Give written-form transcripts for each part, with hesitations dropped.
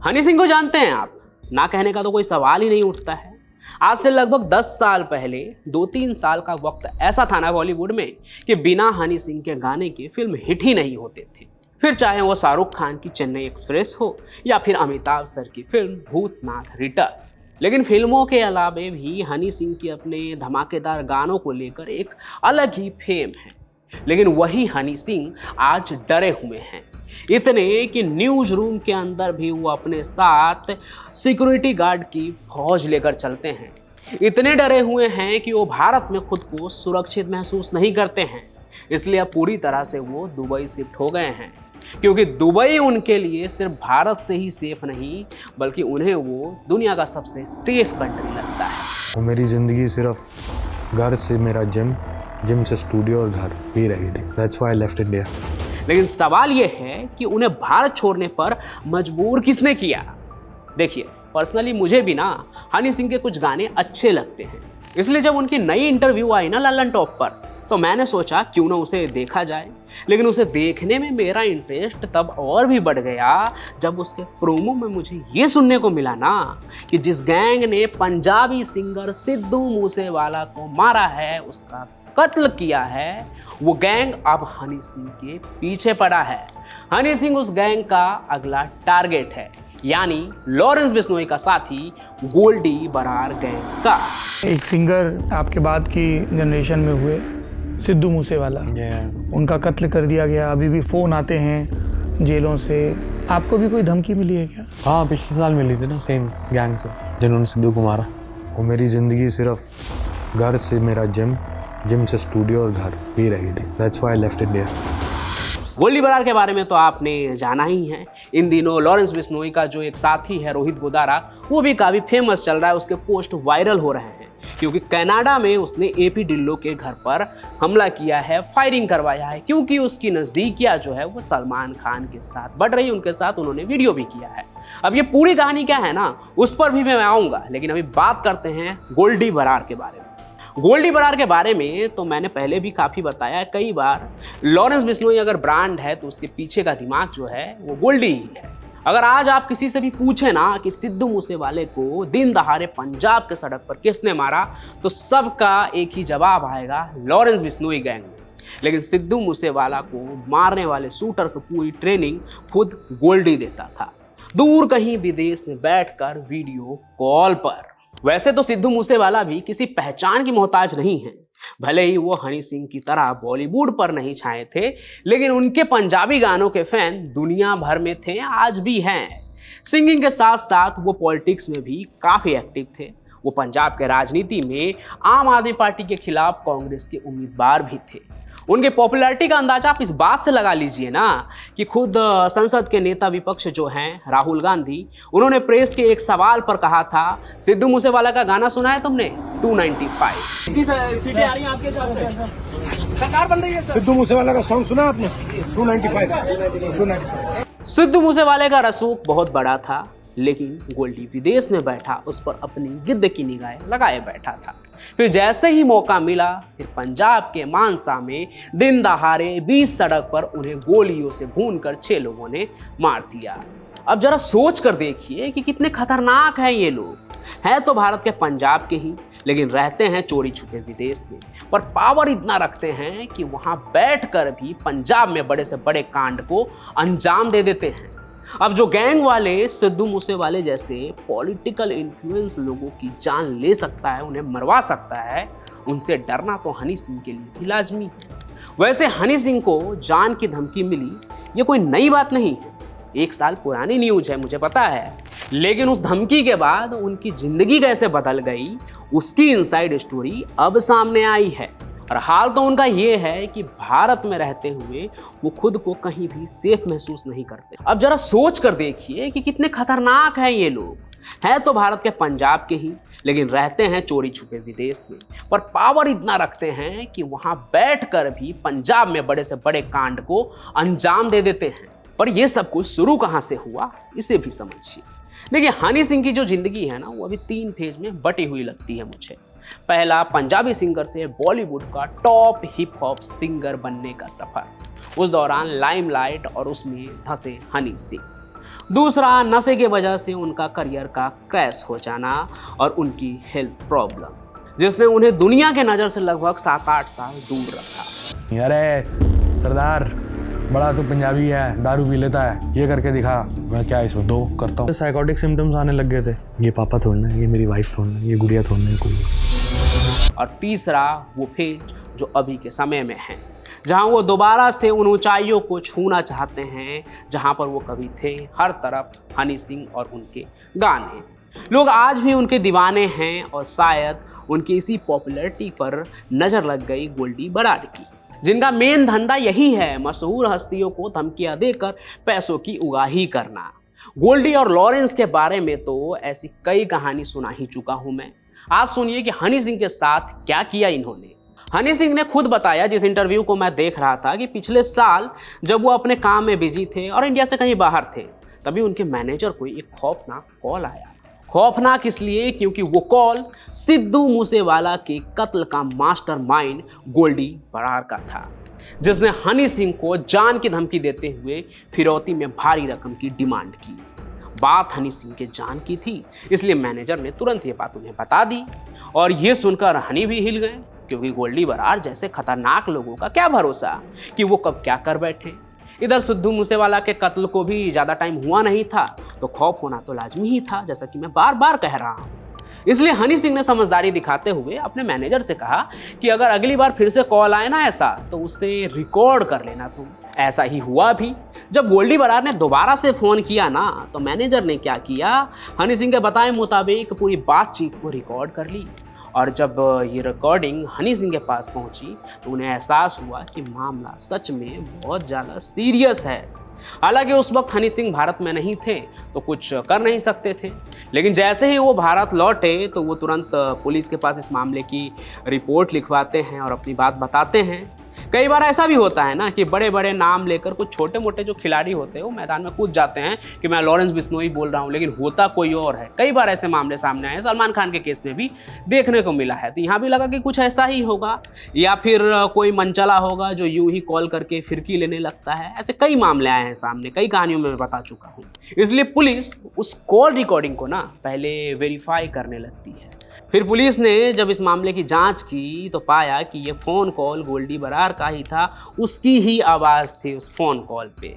हनी सिंह को जानते हैं आप? ना कहने का तो कोई सवाल ही नहीं उठता है। आज से लगभग 10 साल पहले 2-3 साल का वक्त ऐसा था ना बॉलीवुड में कि बिना हनी सिंह के गाने के फिल्म हिट ही नहीं होते थे। फिर चाहे वो शाहरुख खान की चेन्नई एक्सप्रेस हो या फिर अमिताभ सर की फिल्म भूतनाथ रिटर्न। लेकिन फिल्मों के अलावे भी हनी सिंह के अपने धमाकेदार गानों को लेकर एक अलग ही फेम है। लेकिन वही हनी सिंह आज डरे हुए हैं, इतने कि न्यूज रूम के अंदर भी वो अपने साथ सिक्योरिटी गार्ड की फौज लेकर चलते हैं। इतने डरे हुए हैं कि वो भारत में खुद को सुरक्षित महसूस नहीं करते हैं। इसलिए अब पूरी तरह से वो दुबई शिफ्ट हो गए हैं, क्योंकि दुबई उनके लिए सिर्फ भारत से ही सेफ नहीं बल्कि उन्हें वो दुनिया का सबसे सेफ कंट्री लगता है। वो मेरी ज़िंदगी सिर्फ घर से मेरा जिम से स्टूडियो और घर ही रही थी। That's why I left India. लेकिन सवाल यह है कि उन्हें भारत छोड़ने पर मजबूर किसने किया? देखिए, पर्सनली मुझे भी ना हनी सिंह के कुछ गाने अच्छे लगते हैं। इसलिए जब उनकी नई इंटरव्यू आई ना लल्लन टॉप पर, तो मैंने सोचा क्यों ना उसे देखा जाए। लेकिन उसे देखने में मेरा इंटरेस्ट तब और भी बढ़ गया जब उसके प्रोमो में मुझे ये सुनने को मिला ना कि जिस गैंग ने पंजाबी सिंगर सिद्धू मूसेवाला को मारा है, उसका कत्ल किया है, वो गैंग अब हनी सिंह के पीछे पड़ा है। हनी सिंह उस गैंग का अगला टारगेट है, यानी लॉरेंस बिश्नोई का साथी गोल्डी बरार गैंग का। एक सिंगर आपके बाद की जनरेशन में हुए सिद्धू मूसेवाला, उनका कत्ल कर दिया गया। अभी भी फ़ोन आते हैं जेलों से। आपको भी कोई धमकी मिली है क्या? हाँ, पिछले साल मिली थी ना, सेम गैंग से जिन्होंने सिद्धू को मारा। वो मेरी ज़िंदगी सिर्फ घर से मेरा जिम से स्टूडियो और घर ही रही थी। That's why I left India. Goldy Brar के बारे में तो आपने जाना ही है। इन दिनों लॉरेंस बिश्नोई का जो एक साथी है रोहित गोदारा, वो भी काफ़ी फेमस चल रहा है। उसके पोस्ट वायरल हो रहे हैं क्योंकि कनाडा में उसने एपी डिल्लो के घर पर हमला किया है, फायरिंग करवाया है, क्योंकि उसकी नज़दीकियाँ जो है वो सलमान खान के साथ बढ़ रही, उनके साथ उन्होंने वीडियो भी किया है। अब ये पूरी कहानी क्या है ना, उस पर भी मैं आऊँगा, लेकिन अभी बात करते हैं गोल्डी बरार के बारे में। गोल्डी बरार के बारे में तो मैंने पहले भी काफ़ी बताया है कई बार। लॉरेंस बिश्नोई अगर ब्रांड है तो उसके पीछे का दिमाग जो है वो गोल्डी ही है। अगर आज आप किसी से भी पूछे ना कि सिद्धू मूसेवाले को दिन दहाड़े पंजाब के सड़क पर किसने मारा, तो सबका एक ही जवाब आएगा, लॉरेंस बिश्नोई गैंग ने। लेकिन सिद्धू मूसेवाला को मारने वाले शूटर की पूरी ट्रेनिंग खुद गोल्डी देता था, दूर कहीं विदेश में बैठकर वीडियो कॉल पर। वैसे तो सिद्धू मूसेवाला भी किसी पहचान की मोहताज नहीं है। भले ही वो हनी सिंह की तरह बॉलीवुड पर नहीं छाए थे, लेकिन उनके पंजाबी गानों के फैन दुनिया भर में थे, आज भी हैं। सिंगिंग के साथ साथ वो पॉलिटिक्स में भी काफ़ी एक्टिव थे। वो पंजाब के राजनीति में आम आदमी पार्टी के खिलाफ कांग्रेस के उम्मीदवार भी थे। उनके पॉपुलैरिटी का अंदाजा आप इस बात से लगा लीजिए ना कि खुद संसद के नेता विपक्ष जो हैं राहुल गांधी, उन्होंने प्रेस के एक सवाल पर कहा था, सिद्धू मूसेवाला का गाना सुना है तुमने 295? कितनी सीटें आ रही हैं आपके हिसाब से? सरकार बन रही है सर। सिद्धू मूसेवाला का सॉन्ग सुना आपने? 295। सिद्धू मूसेवाले का रसूख बहुत बड़ा था, लेकिन गोल्डी विदेश में बैठा उस पर अपनी गिद्ध की निगाहें लगाए बैठा था। फिर जैसे ही मौका मिला, फिर पंजाब के मानसा में दिन दहाड़े 20 सड़क पर उन्हें गोलियों से भूनकर 6 लोगों ने मार दिया। अब जरा सोच कर देखिए कि कितने खतरनाक हैं ये लोग। हैं तो भारत के पंजाब के ही, लेकिन रहते हैं चोरी छुपे विदेश में, पर पावर इतना रखते हैं कि वहां बैठकर भी पंजाब में बड़े से बड़े कांड को अंजाम दे देते हैं। अब जो गैंग वाले सिद्धू मूसेवाले जैसे पॉलिटिकल इन्फ्लुएंस लोगों की जान ले सकता है, उन्हें मरवा सकता है, उनसे डरना तो हनी सिंह के लिए भी लाजमी है। वैसे हनी सिंह को जान की धमकी मिली, ये कोई नई बात नहीं है, 1 साल पुरानी न्यूज है, मुझे पता है। लेकिन उस धमकी के बाद उनकी जिंदगी कैसे बदल गई, उसकी इनसाइड स्टोरी अब सामने आई है। और हाल तो उनका ये है कि भारत में रहते हुए वो खुद को कहीं भी सेफ महसूस नहीं करते। अब जरा सोच कर देखिए कि कितने खतरनाक हैं ये लोग। हैं तो भारत के पंजाब के ही, लेकिन रहते हैं चोरी छुपे विदेश में, पर पावर इतना रखते हैं कि वहां बैठकर भी पंजाब में बड़े से बड़े कांड को अंजाम दे देते हैं। पर यह सब कुछ शुरू कहां से हुआ, इसे भी समझिए। देखिए, हनी सिंह की जो जिंदगी है ना, वो अभी 3 फेज में बटी हुई लगती है मुझे। पहला, पंजाबी सिंगर से बॉलीवुड का टॉप हिप हॉप सिंगर बनने का सफर। उस दौरान लाइमलाइट और उसमें धंसे हनी सिंह। दूसरा, नशे की वजह से उनका करियर का क्रैश हो जाना और उनकी हेल्थ प्रॉब्लम, जिसने उन्हें दुनिया के नज़र से लगभग 7-8 साल दूर रखा। अरे सरदार, बड़ा तो पंजाबी है, दारू पी लेता है, ये करके दिखा। मैं क्या इसको दो करता हूँ। साइकोटिक सिम्टम्स आने लग गए थे। ये पापा थोड़ना है, ये मेरी वाइफ थोड़ना है, ये गुड़िया थोड़ना है कोई। और तीसरा, वो फेज जो अभी के समय में है, जहां वो दोबारा से उन ऊंचाइयों को छूना चाहते हैं जहां पर वो कभी थे। हर तरफ हनी सिंह और उनके गाने, लोग आज भी उनके दीवाने हैं और शायद उनकी इसी पॉपुलैरिटी पर नज़र लग गई गोल्डी बरार की, जिनका मेन धंधा यही है मशहूर हस्तियों को धमकियां देकर पैसों की उगाही करना। गोल्डी और लॉरेंस के बारे में तो ऐसी कई कहानी सुना ही चुका हूं मैं। आज सुनिए कि हनी सिंह के साथ क्या किया इन्होंने। हनी सिंह ने खुद बताया, जिस इंटरव्यू को मैं देख रहा था, कि पिछले साल जब वो अपने काम में बिजी थे और इंडिया से कहीं बाहर थे, तभी उनके मैनेजर को एक खौफनाक कॉल आया। खौफनाक इसलिए क्योंकि वो कॉल सिद्धू मूसेवाला के कत्ल का मास्टरमाइंड गोल्डी बरार का था, जिसने हनी सिंह को जान की धमकी देते हुए फिरौती में भारी रकम की डिमांड की। बात हनी सिंह के जान की थी, इसलिए मैनेजर ने तुरंत ये बात उन्हें बता दी और ये सुनकर हनी भी हिल गए, क्योंकि गोल्डी बरार जैसे खतरनाक लोगों का क्या भरोसा कि वो कब क्या कर बैठे। इधर सिद्धू मूसेवाला के कत्ल को भी ज़्यादा टाइम हुआ नहीं था, तो खौफ होना तो लाजमी ही था, जैसा कि मैं बार बार कह रहा हूँ। इसलिए हनी सिंह ने समझदारी दिखाते हुए अपने मैनेजर से कहा कि अगर अगली बार फिर से कॉल आए ना ऐसा, तो उससे रिकॉर्ड कर लेना तुम। ऐसा ही हुआ भी। जब गोल्डी बरार ने दोबारा से फ़ोन किया ना, तो मैनेजर ने क्या किया, हनी सिंह के बताए मुताबिक पूरी बातचीत को रिकॉर्ड कर ली। और जब ये रिकॉर्डिंग हनी सिंह के पास पहुंची, तो उन्हें एहसास हुआ कि मामला सच में बहुत ज़्यादा सीरियस है। हालांकि उस वक्त हनी सिंह भारत में नहीं थे, तो कुछ कर नहीं सकते थे, लेकिन जैसे ही वो भारत लौटे तो वो तुरंत पुलिस के पास इस मामले की रिपोर्ट लिखवाते हैं और अपनी बात बताते हैं। कई बार ऐसा भी होता है ना कि बड़े बड़े नाम लेकर कुछ छोटे मोटे जो खिलाड़ी होते हैं वो मैदान में कूद जाते हैं कि मैं लॉरेंस बिश्नोई बोल रहा हूँ, लेकिन होता कोई और है। कई बार ऐसे मामले सामने आए, सलमान खान के केस में भी देखने को मिला है। तो यहाँ भी लगा कि कुछ ऐसा ही होगा, या फिर कोई मनचला होगा जो यूं ही कॉल करके फिरकी लेने लगता है। ऐसे कई मामले आए हैं सामने, कई कहानियों में मैं बता चुका हूँ। इसलिए पुलिस उस कॉल रिकॉर्डिंग को ना पहले वेरीफाई करने लगती है। फिर पुलिस ने जब इस मामले की जांच की तो पाया कि ये फ़ोन कॉल गोल्डी बरार का ही था, उसकी ही आवाज़ थी उस फ़ोन कॉल पे।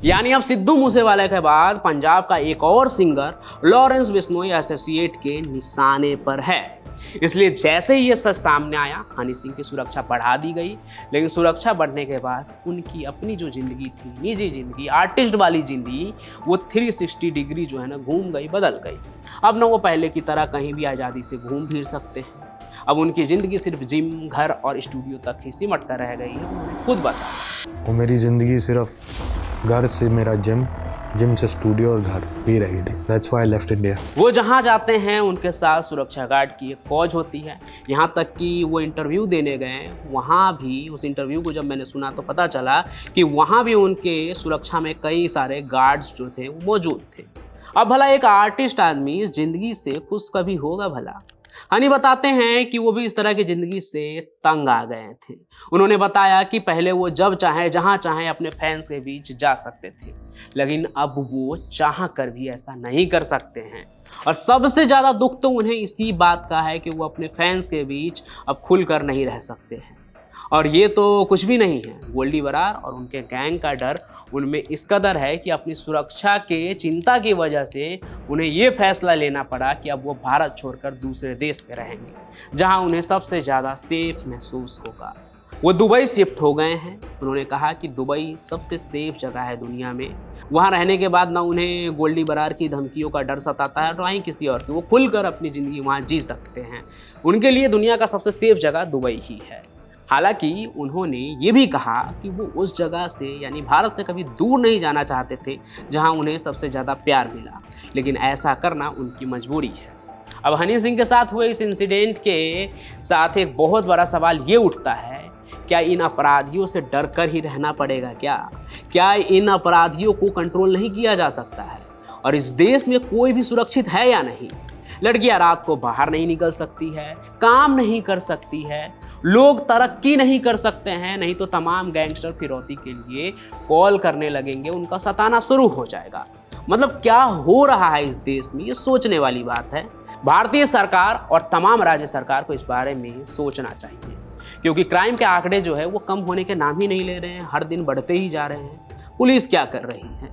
यानी अब सिद्धू मूसेवाला के बाद पंजाब का एक और सिंगर लॉरेंस बिश्नोई एसोसिएट के निशाने पर है। इसलिए जैसे ही ये सच सामने आया, हनी सिंह की सुरक्षा बढ़ा दी गई। लेकिन सुरक्षा बढ़ने के बाद उनकी अपनी जो ज़िंदगी थी, निजी ज़िंदगी, आर्टिस्ट वाली ज़िंदगी, वो 360 डिग्री जो है ना घूम गई, बदल गई। अब ना वो पहले की तरह कहीं भी आज़ादी से घूम फिर सकते हैं। अब उनकी ज़िंदगी सिर्फ जिम, घर और स्टूडियो तक ही सिमट कर रह गई है। उन्होंने खुद बताया, वो मेरी ज़िंदगी सिर्फ घर से मेरा जिम, जिम से स्टूडियो और घर ही रही थी। That's why I left India. वो जहाँ जाते हैं उनके साथ सुरक्षा गार्ड की एक फ़ौज होती है। यहाँ तक कि वो इंटरव्यू देने गए, वहाँ भी उस इंटरव्यू को जब मैंने सुना तो पता चला कि वहाँ भी उनके सुरक्षा में कई सारे गार्ड्स जो थे वो मौजूद थे। अब भला एक आर्टिस्ट आदमी इस ज़िंदगी से खुश कभी होगा भला? हनी बताते हैं कि वो भी इस तरह की ज़िंदगी से तंग आ गए थे। उन्होंने बताया कि पहले वो जब चाहे जहाँ चाहे अपने फैंस के बीच जा सकते थे, लेकिन अब वो चाह कर भी ऐसा नहीं कर सकते हैं। और सबसे ज़्यादा दुख तो उन्हें इसी बात का है कि वो अपने फैंस के बीच अब खुल कर नहीं रह सकते हैं। और ये तो कुछ भी नहीं है, गोल्डी बरार और उनके गैंग का डर उनमें इस कदर है कि अपनी सुरक्षा के चिंता की वजह से उन्हें ये फैसला लेना पड़ा कि अब वो भारत छोड़कर दूसरे देश में रहेंगे, जहां उन्हें सबसे ज़्यादा सेफ महसूस होगा। वो दुबई शिफ्ट हो गए हैं। उन्होंने कहा कि दुबई सबसे सेफ जगह है दुनिया में। वहाँ रहने के बाद ना उन्हें गोल्डी बरार की धमकियों का डर सताता है, ना ही किसी और की। वो खुलकर अपनी ज़िंदगी वहाँ जी सकते हैं। उनके लिए दुनिया का सबसे सेफ जगह दुबई ही है। हालांकि उन्होंने ये भी कहा कि वो उस जगह से यानी भारत से कभी दूर नहीं जाना चाहते थे जहां उन्हें सबसे ज़्यादा प्यार मिला, लेकिन ऐसा करना उनकी मजबूरी है। अब हनी सिंह के साथ हुए इस इंसिडेंट के साथ एक बहुत बड़ा सवाल ये उठता है, क्या इन अपराधियों से डर कर ही रहना पड़ेगा? क्या इन अपराधियों को कंट्रोल नहीं किया जा सकता है? और इस देश में कोई भी सुरक्षित है या नहीं? लड़कियां रात को बाहर नहीं निकल सकती है, काम नहीं कर सकती है, लोग तरक्की नहीं कर सकते हैं, नहीं तो तमाम गैंगस्टर फिरौती के लिए कॉल करने लगेंगे, उनका सताना शुरू हो जाएगा। मतलब क्या हो रहा है इस देश में, ये सोचने वाली बात है। भारतीय सरकार और तमाम राज्य सरकार को इस बारे में सोचना चाहिए, क्योंकि क्राइम के आंकड़े जो है वो कम होने के नाम ही नहीं ले रहे हैं, हर दिन बढ़ते ही जा रहे हैं। पुलिस क्या कर रही है?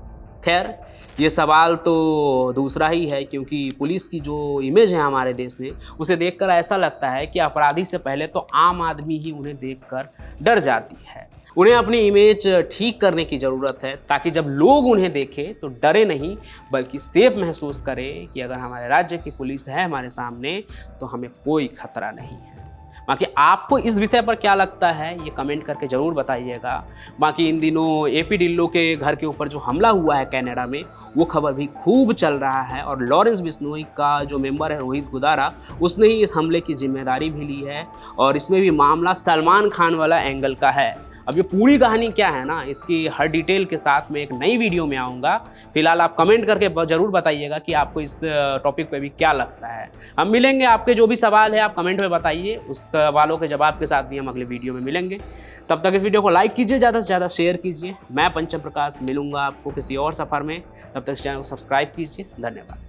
खैर, ये सवाल तो दूसरा ही है, क्योंकि पुलिस की जो इमेज है हमारे देश में, उसे देखकर ऐसा लगता है कि अपराधी से पहले तो आम आदमी ही उन्हें देखकर डर जाती है। उन्हें अपनी इमेज ठीक करने की ज़रूरत है, ताकि जब लोग उन्हें देखें तो डरे नहीं, बल्कि सेफ महसूस करें कि अगर हमारे राज्य की पुलिस है हमारे सामने तो हमें कोई खतरा नहीं है। बाकी आपको इस विषय पर क्या लगता है, ये कमेंट करके ज़रूर बताइएगा। बाकी इन दिनों एपी ढिल्लो के घर के ऊपर जो हमला हुआ है कनाडा में, वो खबर भी खूब चल रहा है, और लॉरेंस बिश्नोई का जो मेंबर है रोहित गुदारा, उसने ही इस हमले की जिम्मेदारी भी ली है, और इसमें भी मामला सलमान खान वाला एंगल का है। अब ये पूरी कहानी क्या है ना, इसकी हर डिटेल के साथ मैं एक नई वीडियो में आऊँगा। फिलहाल आप कमेंट करके ज़रूर बताइएगा कि आपको इस टॉपिक पे भी क्या लगता है। हम मिलेंगे, आपके जो भी सवाल है आप कमेंट में बताइए, उस सवालों के जवाब के साथ भी हम अगले वीडियो में मिलेंगे। तब तक इस वीडियो को लाइक कीजिए, ज़्यादा से ज़्यादा शेयर कीजिए। मैं पंचम प्रकाश मिलूँगा आपको किसी और सफ़र में, तब तक इस चैनल को सब्सक्राइब कीजिए। धन्यवाद।